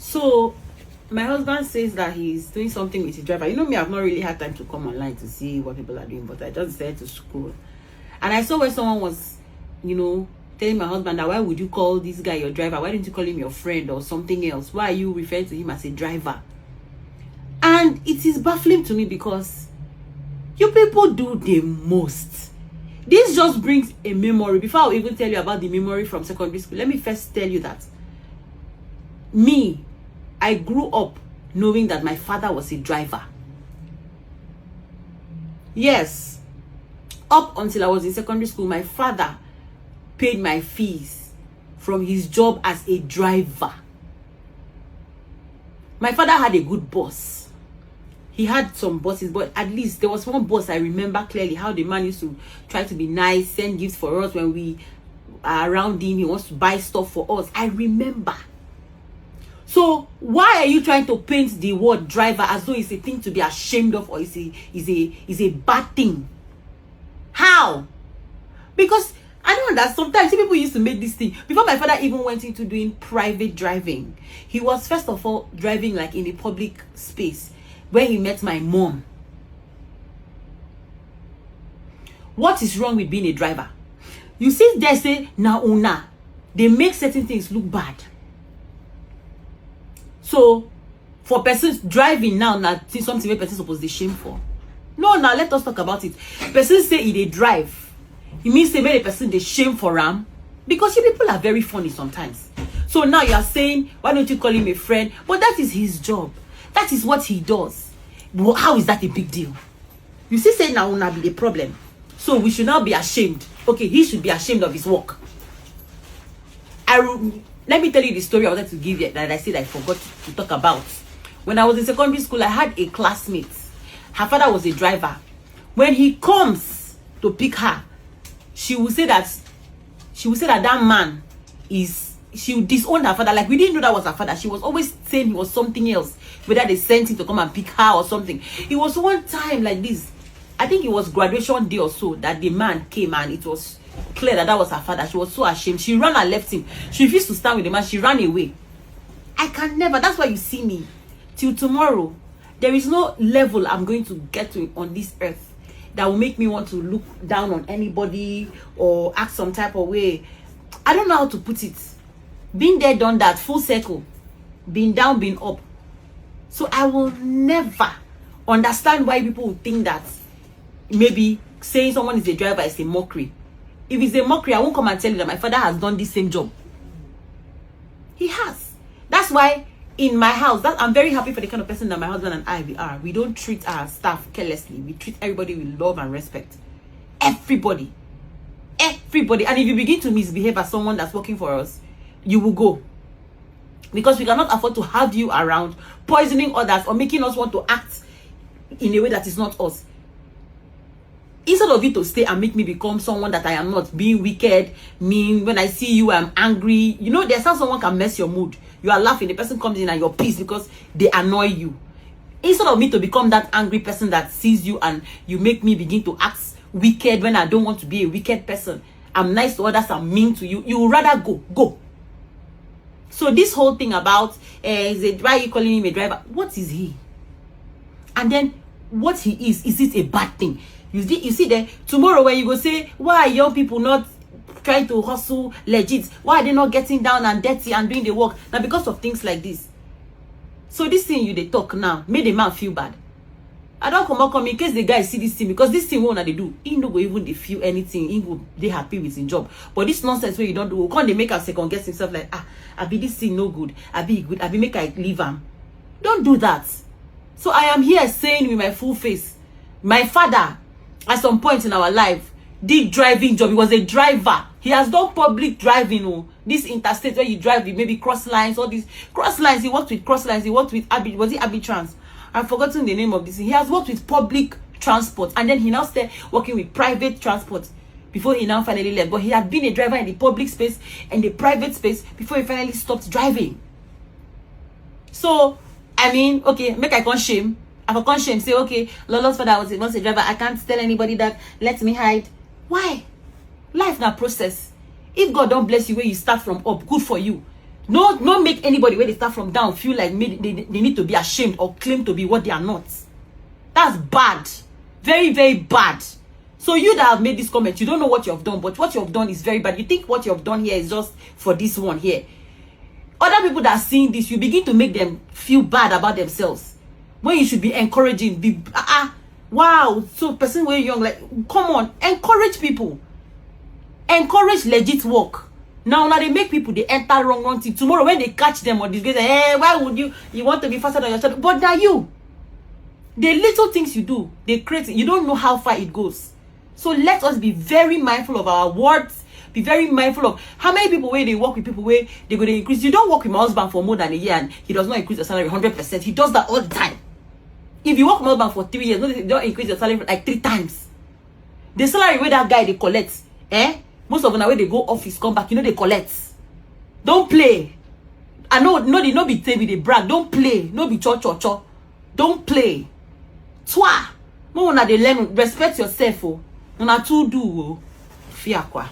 So my husband says that he's doing something with his driver. You know me, I've not really had time to come online to see what people are doing, but I just decided to scroll. And I saw where someone was, telling my husband that why would you call this guy your driver? Why didn't you call him your friend or something else? Why are you referring to him as a driver? And it is baffling to me because you people do the most. This just brings a memory. Before I even tell you about the memory from secondary school, let me first tell you that I grew up knowing that my father was a driver. Yes. Up until I was in secondary school, my father paid my fees from his job as a driver. My father had a good boss. He had some bosses, but at least there was one boss I remember clearly how the man used to try to be nice, send gifts for us when we are around him. He wants to buy stuff for us. I remember. So why are you trying to paint the word driver as though it's a thing to be ashamed of or is a bad thing? How? Because I don't know that sometimes people used to make this thing. Before my father even went into doing private driving, he was first of all driving like in a public space where he met my mom. What is wrong with being a driver? You see, they say na una. They make certain things look bad. So, for persons driving now, something where persons supposed to shame for. No, now let us talk about it. Persons say they drive. It means they made a person they shame for them. Because you people are very funny sometimes. So now you are saying, why don't you call him a friend? But that is his job. That is what he does. Well, how is that a big deal? You see, say now will not be the problem. So we should not be ashamed. Okay, he should be ashamed of his work. Let me tell you the story I wanted to give you that I said I forgot to talk about. When I was in secondary school, I had a classmate. Her father was a driver. When he comes to pick her, she will say that that man she would disown her father. Like we didn't know that was her father. She was always saying he was something else. Whether they sent him to come and pick her or something. It was one time like this. I think it was graduation day or so that the man came and it was clear that was her father. She was so ashamed. She ran and left him. She refused to stand with the man. She ran away. I can never. That's why you see me. Till tomorrow, there is no level I'm going to get to on this earth that will make me want to look down on anybody or act some type of way. I don't know how to put it. Been there, done that, full circle. Been down, been up. So I will never understand why people would think that maybe saying someone is a driver is a mockery. If it's a mockery, I won't come and tell you that my father has done this same job. He has. That's why in my house, I'm very happy for the kind of person that my husband and I are. We don't treat our staff carelessly. We treat everybody with love and respect. Everybody. Everybody. And if you begin to misbehave as someone that's working for us, you will go. Because we cannot afford to have you around poisoning others or making us want to act in a way that is not us. Instead of you to stay and make me become someone that I am not, being wicked, mean, when I see you, I'm angry. You know, there's how someone can mess your mood. You are laughing, the person comes in and you're pissed because they annoy you. Instead of me to become that angry person that sees you and you make me begin to act wicked when I don't want to be a wicked person. I'm nice to others, I'm mean to you. You would rather go. So this whole thing about, why are you calling him a driver? What is he? And then, what he is it a bad thing? You see there, tomorrow when you go say, why are young people not trying to hustle legit? Why are they not getting down and dirty and doing the work? Now because of things like this. So this thing they talk now, made the man feel bad. I don't come in case the guy see this thing, because this thing what they do, he no go even they feel anything, he go they happy with his job. But this nonsense where you don't do, can't they make a second guess himself like, I be this thing no good, I be good, I be make I leave him. Don't do that. So I am here saying with my full face, my father, at some point in our life, did driving job. He was a driver. He has done public driving. Oh, this interstate where you drive, maybe cross lines, all these cross lines. He worked with cross lines. He worked with was it Abitrans? I've forgotten the name of this. He has worked with public transport, and then he now started working with private transport before he now finally left. But he had been a driver in the public space and the private space before he finally stopped driving. So I mean, okay, make I con shame. I can shame. Say, okay, Lolo's father was once a driver. I can't tell anybody that. Let me hide. Why? Life na process. If God don't bless you where you start from up, good for you. No make anybody where they start from down feel like they need to be ashamed or claim to be what they are not. That's bad. Very, very bad. So you that have made this comment, you don't know what you have done, but what you have done is very bad. You think what you have done here is just for this one here. Other people that are seeing this, you begin to make them feel bad about themselves. When you should be encouraging, wow, so person when you're young, like, come on, encourage people. Encourage legit work. Now they make people, they enter wrong thing. Tomorrow when they catch them or disgrace, hey, why would you want to be faster than your child? But now you, the little things you do, they create, you don't know how far it goes. So let us be very mindful of our words. Be very mindful of how many people where they work with people where they're going to increase. You don't work with my husband for more than a year and he does not increase the salary 100%. He does that all the time. If you work with my husband for 3 years, no, they don't increase the salary like 3 times. The salary where that guy they collect, most of them when they go office, come back, they collect. Don't play. I know, they no be tell me they brag. Don't play. No be cho. Don't play. Twa. Mo una they learn, respect yourself. Oh. Una to do. Fear kwa.